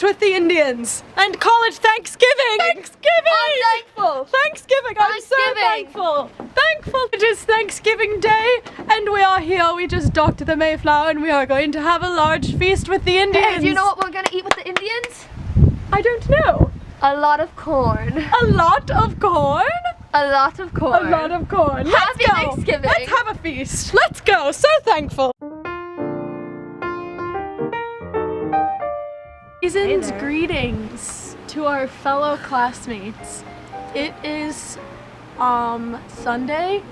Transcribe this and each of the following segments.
feast with the Indians and college Thanksgiving. Thanksgiving! I'm thankful. Thanksgiving. I'm so thankful. Thankful it is Thanksgiving Day and we are here. We just docked the Mayflower and we are going to have a large feast with the Indians. Hey, do you know what we're gonna eat with the Indians? I don't know. A lot of corn. A lot of corn? A lot of corn. A lot of corn. Happy Thanksgiving. Let's have a feast. Let's go. So thankful. Season's greetings to our fellow classmates. It is Sunday.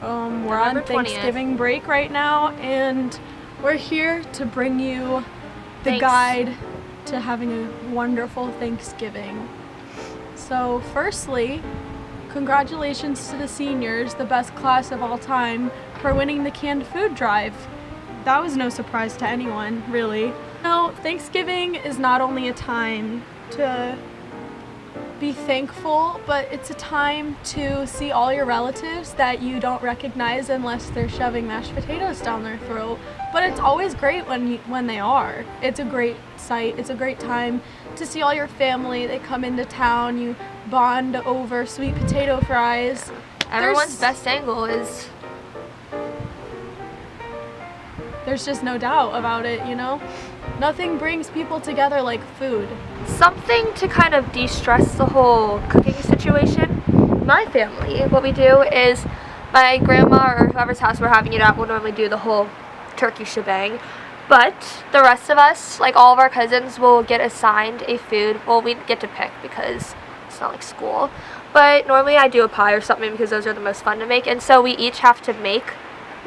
We're on November 20th. Thanksgiving break right now, and we're here to bring you the Thanks. guide to having a wonderful Thanksgiving. So firstly, congratulations to the seniors, the best class of all time, for winning the canned food drive. That was no surprise to anyone, really. No, Thanksgiving is not only a time to be thankful, but it's a time to see all your relatives that you don't recognize unless they're shoving mashed potatoes down their throat. But it's always great when they are. It's a great sight. It's a great time to see all your family. They come into town. You bond over sweet potato fries. Everyone's best angle is... There's just no doubt about it, you know? Nothing brings people together like food. something to kind of de-stress the whole cooking situation. My family, what we do is my grandma or whoever's house we're having it at will normally do the whole turkey shebang. But the rest of us, like all of our cousins, will get assigned a food. Well, we get to pick because it's not like school. But normally I do a pie or something because those are the most fun to make. And so we each have to make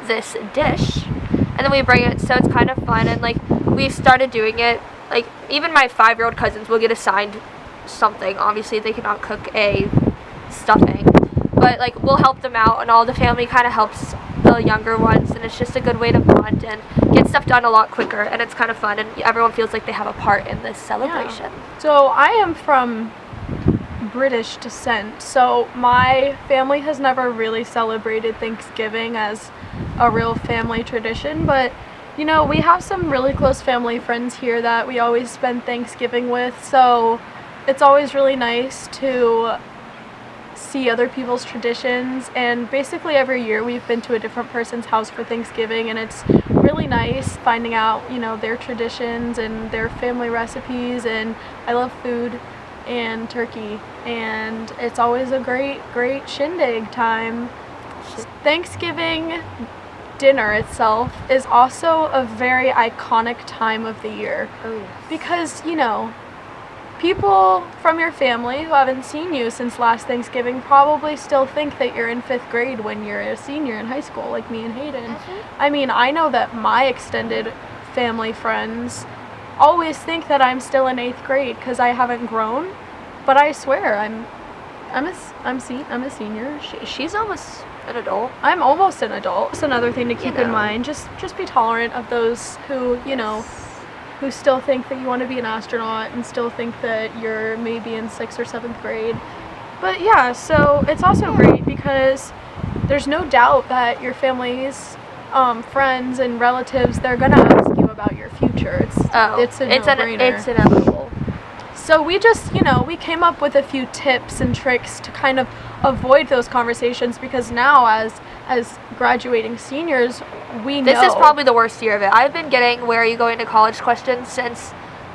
this dish. And then we bring it, so it's kind of fun. And like we've started doing it. Like even my 5-year-old cousins will get assigned something. Obviously they cannot cook a stuffing. But like we'll help them out, and all the family kind of helps the younger ones, and it's just a good way to bond and get stuff done a lot quicker, and it's kind of fun, and everyone feels like they have a part in this celebration. Yeah. So I am from British descent, so my family has never really celebrated Thanksgiving as a real family tradition, but you know, we have some really close family friends here that we always spend Thanksgiving with, so it's always really nice to see other people's traditions. And basically every year we've been to a different person's house for Thanksgiving, and it's really nice finding out, you know, their traditions and their family recipes. And I love food and turkey, and it's always a great shindig time. Thanksgiving dinner itself is also a very iconic time of the year. Oh yes. Because, you know, people from your family who haven't seen you since last Thanksgiving probably still think that you're in 5th grade when you're a senior in high school, like me and Hayden. I mean, I know that my extended family friends always think that I'm still in 8th grade because I haven't grown, but I swear I'm a senior. She's almost an adult. I'm almost an adult. It's another thing to keep You in know. mind. Just be tolerant of those who, you know, who still think that you want to be an astronaut and still think that you're maybe in 6th or 7th grade. But yeah, so it's also great because there's no doubt that your family's friends and relatives, they're gonna ask you about your future. It's a no-brainer. It's inevitable. So we just, you know, we came up with a few tips and tricks to kind of avoid those conversations, because now as graduating seniors, we know. This is probably the worst year of it. I've been getting "where are you going to college" questions since,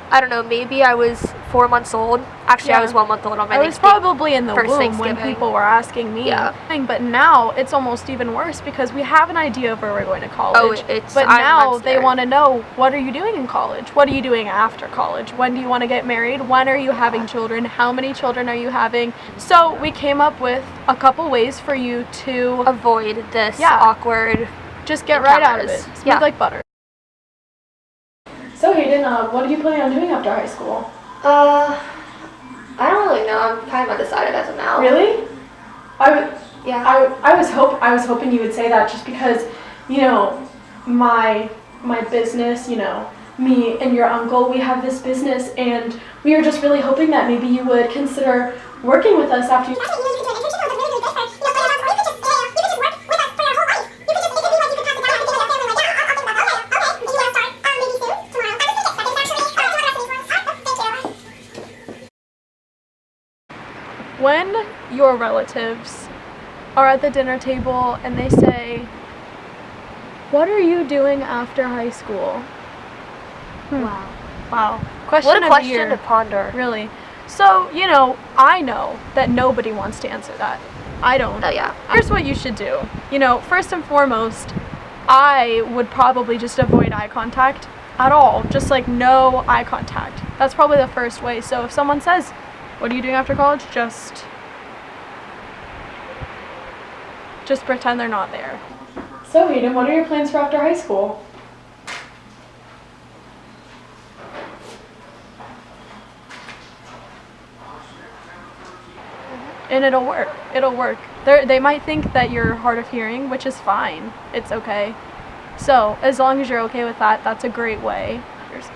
I don't know, maybe I was 4 months old. Actually, Yeah. I was 1 month old on my I was Thanksgiving. probably in the first womb when Thanksgiving. people were asking me. Yeah. But now it's almost even worse because we have an idea of where we're going to college. Oh, but I'm now they scared. want to know, what are you doing in college? What are you doing after college? When do you want to get married? When are you having children? How many children are you having? So we came up with a couple ways for you to Avoid this Yeah. awkward. just get right out of it. encounters. Smooth Yeah. like butter. So Hayden, what are you planning on doing after high school? I don't really know. I'm kind of undecided as of now. Really? Yeah. I was hoping you would say that, just because, you know, my business, you know, me and your uncle, we have this business, and we were just really hoping that maybe you would consider working with us after you. your relatives are at the dinner table and they say, "What are you doing after high school?" Wow. Wow. Question What a of the question year. to ponder. Really. So, I know that nobody wants to answer that. I don't. Oh, yeah. Here's what you should do. First and foremost, I would probably just avoid eye contact at all. Just like no eye contact. That's probably the first way. So if someone says, "What are you doing after college?" Just pretend they're not there. So, Hayden, what are your plans for after high school? And it'll work. It'll work. They might think that you're hard of hearing, which is fine. It's okay. So, as long as you're okay with that, that's a great way.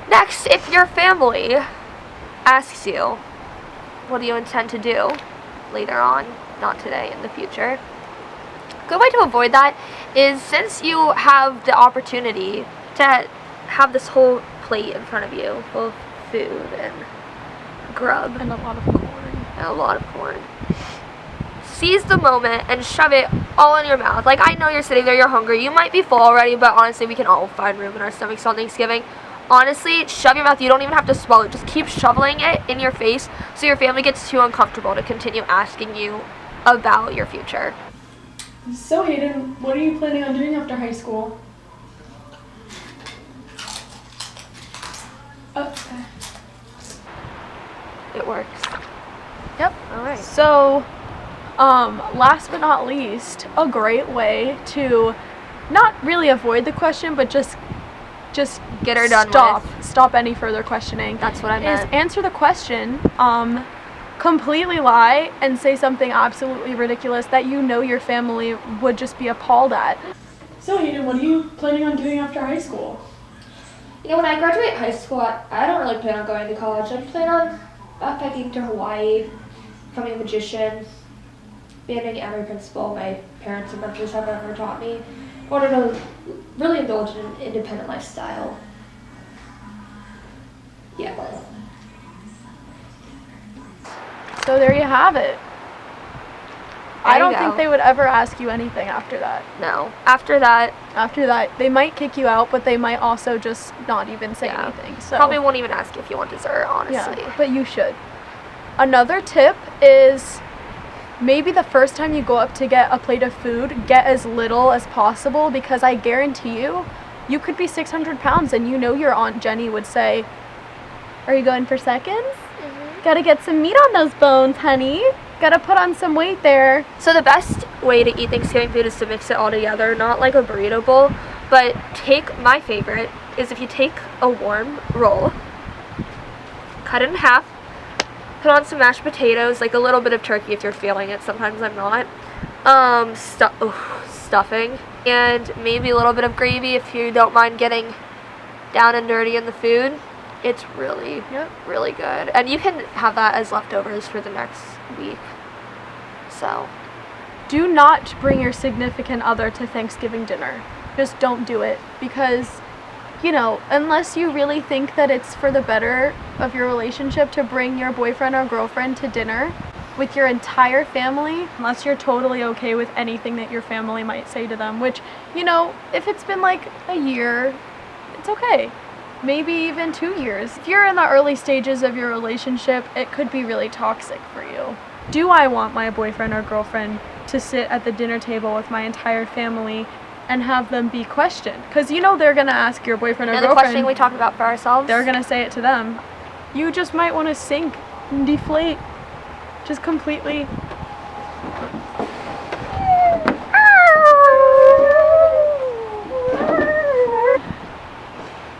Next, if your family asks you, what do you intend to do later on, not today, in the future? Good way to avoid that is, since you have the opportunity to have this whole plate in front of you full of food and grub And a lot of corn. and a lot of corn, seize the moment and shove it all in your mouth. Like, I know you're sitting there, you're hungry, you might be full already, but honestly, we can all find room in our stomachs on Thanksgiving. Honestly, shove your mouth. You don't even have to swallow it. Just keep shoveling it in your face so your family gets too uncomfortable to continue asking you about your future. So, Hayden, what are you planning on doing after high school? Okay. It works. Yep. All right. So, last but not least, a great way to not really avoid the question, but just Get her done with. Stop any further questioning. That's what I Is meant. answer the question, completely lie and say something absolutely ridiculous that your family would just be appalled at. So, Hayden, what are you planning on doing after high school? When I graduate high school, I don't really plan on going to college. I plan on backpacking to Hawaii, becoming a magician, being an anime principal. My parents and mentors have never taught me. I wanted to really indulge in an independent lifestyle. Yeah. So there you have it. There I you don't go. think they would ever ask you anything after that. No. After that, They might kick you out, but they might also just not even say anything. So probably won't even ask you if you want dessert, honestly. yeah, but you should. Another tip is maybe the first time you go up to get a plate of food, get as little as possible, because I guarantee you could be 600 pounds and your Aunt Jenny would say, "Are you going for seconds? Gotta get some meat on those bones, honey. Gotta put on some weight there." So the best way to eat Thanksgiving food is to mix it all together, not like a burrito bowl, but my favorite is if you take a warm roll, cut it in half, put on some mashed potatoes, like a little bit of turkey if you're feeling it, sometimes I'm not, stuffing, and maybe a little bit of gravy if you don't mind getting down and dirty in the food. It's really, really good. And you can have that as leftovers for the next week. So, Do not bring your significant other to Thanksgiving dinner. Just don't do it, because, unless you really think that it's for the better of your relationship to bring your boyfriend or girlfriend to dinner with your entire family, unless you're totally okay with anything that your family might say to them, which, if it's been like a year, it's okay. Maybe even 2 years. If you're in the early stages of your relationship, it could be really toxic for you. Do I want my boyfriend or girlfriend to sit at the dinner table with my entire family and have them be questioned? Because they're going to ask your boyfriend or and the girlfriend. questioning we talked about for ourselves. They're going to say it to them. You just might want to sink and deflate. Just completely.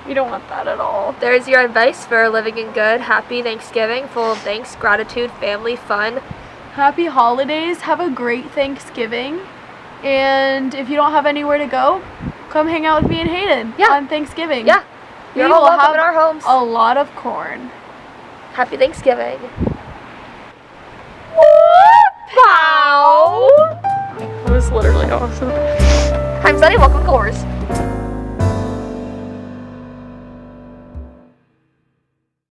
You don't want that at all. There's your advice for living in good, happy Thanksgiving, full of thanks, gratitude, family, fun. Happy holidays. Have a great Thanksgiving. And if you don't have anywhere to go, come hang out with me and Hayden on Thanksgiving. Yeah. You're all welcome in our homes. A lot of corn. Happy Thanksgiving. Pow! That was literally awesome. I'm Sunny, welcome to Coors.